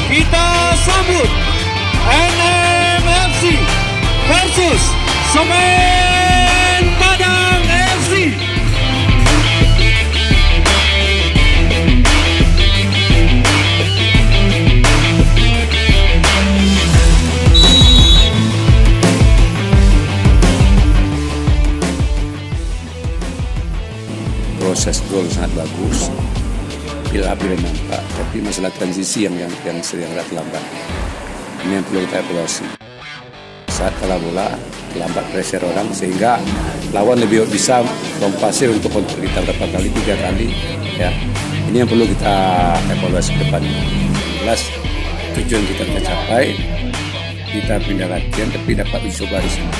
kita sambut NMFC versus Semen Padang FC. Proses gol sangat bagus, bila nampak, tapi masalah transisi yang sering agak lambat. Ini yang perlu kita evaluasi. Saat kalah bola, lambat pressure orang sehingga lawan lebih bisa lompasir untuk counter kita berapa kali, 3 kali. Ya, ini yang perlu kita evaluasi ke depan. Jelas tujuan kita tercapai, kita pindah latihan tapi dapat dicoba di sini.